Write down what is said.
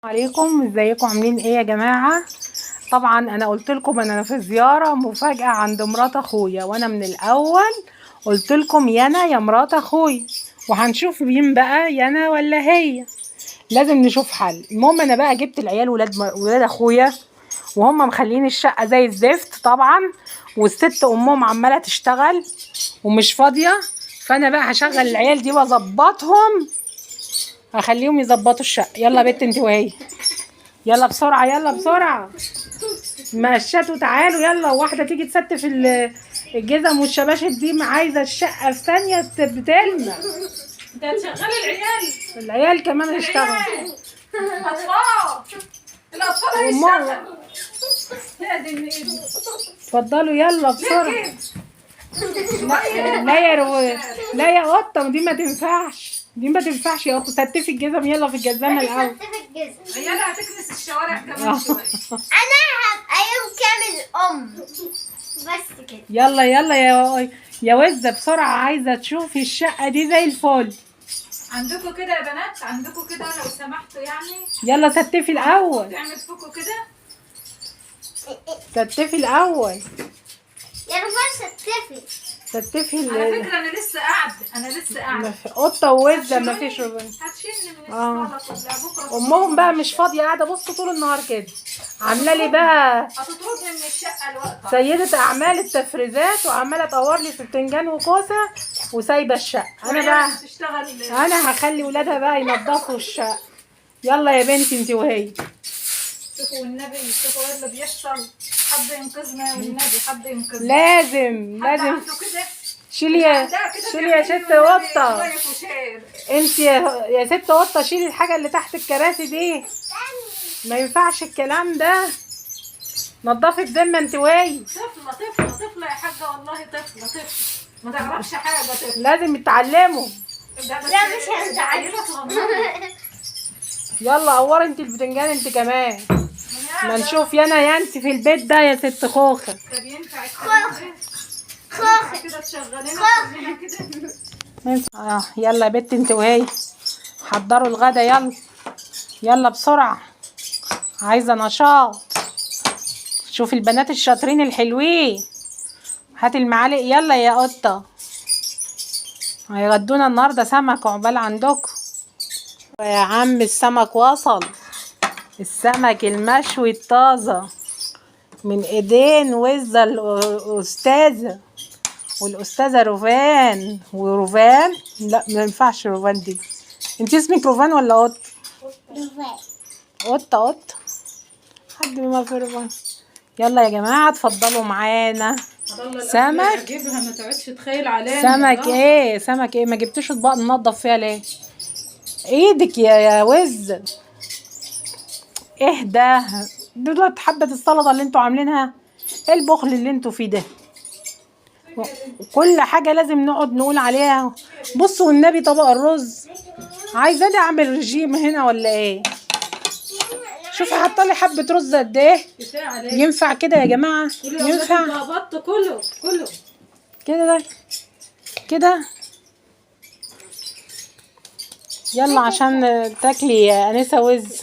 عليكم، ازيكم؟ عاملين ايه يا جماعه؟ طبعا انا قلت لكم انا في زياره مفاجاه عند مرات اخويا، وانا من الاول قلت لكم يانا يا مرات اخويا، وهنشوف مين بقى، يانا ولا هي. لازم نشوف حل. المهم انا بقى جبت العيال ولاد اخويا، وهم مخلين الشقه زي الزفت طبعا، والست امهم عماله تشتغل ومش فاضيه. فانا بقى هشغل العيال دي واظبطهم، هخليهم يظبطوا الشقه. يلا يا بت انت وهي، يلا بسرعة، يلا بسرعة، مشات وتعالوا يلا. واحدة تيجي تستف الجزم والشباشب دي، عايزة الشقة في ثانية بتلمع. انت هتشغلي العيال؟ العيال كمان هيشتغلوا. الأطفال هيشتغلوا. لازم اتفضلوا يلا بسرعة. لا لا يا قطة، دي ما تنفعش، دي ما تنفعش يا أخت. ستفي الجزم يلا في الجزامة الأول. عيالها هتكنس الشوارع كمان شوية. انا هبقى يوم كامل بس كده. يلا يلا يا وزة بسرعة، عايزة تشوفي الشقة دي زي الفل. عندكم كده يا بنات؟ عندكم كده لو سمحتوا يعني؟ يلا ستفي الأول، تعمل فوقوا كده. ستفي الأول، يا رفاق ستفي على فكرة أنا لسه قاعدة. قطة ووزة مفيش ربنا. هتشيلني من الصالة كلها بكرة. امهم بقى مش فاضيه، قاعده بص طول النهار كده، عامله لي بقى هتطردني من الشقة الوقت. سيده اعمال التفريزات، وعماله تطور لي في بتنجان وكوسه وسايبه الشقه. انا بقى انا هخلي ولادها بقى ينظفوا الشقه. يلا يا بنتي انت وهي. شوفوا والنبي، شوفوا ايه اللي بيحصل. حد ينقذنا والنبي، حد ينقذنا. لازم شيلي يا ست قطه. انت يا ست قطه، شيلي الحاجه اللي تحت الكراسي دي، ما ينفعش الكلام ده. نضفي الذمه انت وهي. طفلة يا حاجة، والله طفلة ما تعرفش حاجة. طفلة لازم يتعلموا. لا مش هنتعلم. يلا قوري انت البتنجان انت كمان، ما نشوف يا انت في البيت ده يا ست خوخه. طب ينفع الكلام ده كده تشغلينا كده؟ يلا يا بت انت وهي، حضروا الغدا يلا. يلا بسرعه، عايزه نشاط. شوفي البنات الشاطرين الحلوين، هاتي المعالق يلا يا قطه. هيغدونا النهارده سمك عقبال عندكم. يا عم السمك وصل، السمك المشوي الطازه من ايدين وزة الاستاذه، والاستاذه روفان. وروفان لا ما ينفعش روفان دي. انت اسمك روفان ولا قط؟ قطه حد ما في روفان. يلا يا جماعه اتفضلوا معانا. سمك اجيبها ما تقعدش تخيل علينا. سمك ايه ما جبتوش اطباق ننضف فيها ليه؟ ايدك يا وز. اهدى دلوقتي. حبه السلطه اللي انتوا عاملينها، ايه البخل اللي انتوا فيه ده؟ كل حاجه لازم نقعد نقول عليها. بصوا والنبي طبق الرز، عايزاني اعمل رجيم هنا ولا ايه؟ شوفي حاطه لي حبه رز قد ايه. ينفع كده يا جماعه؟ ينفع كله كده كده؟ يلا عشان تاكلي يا انسه وز.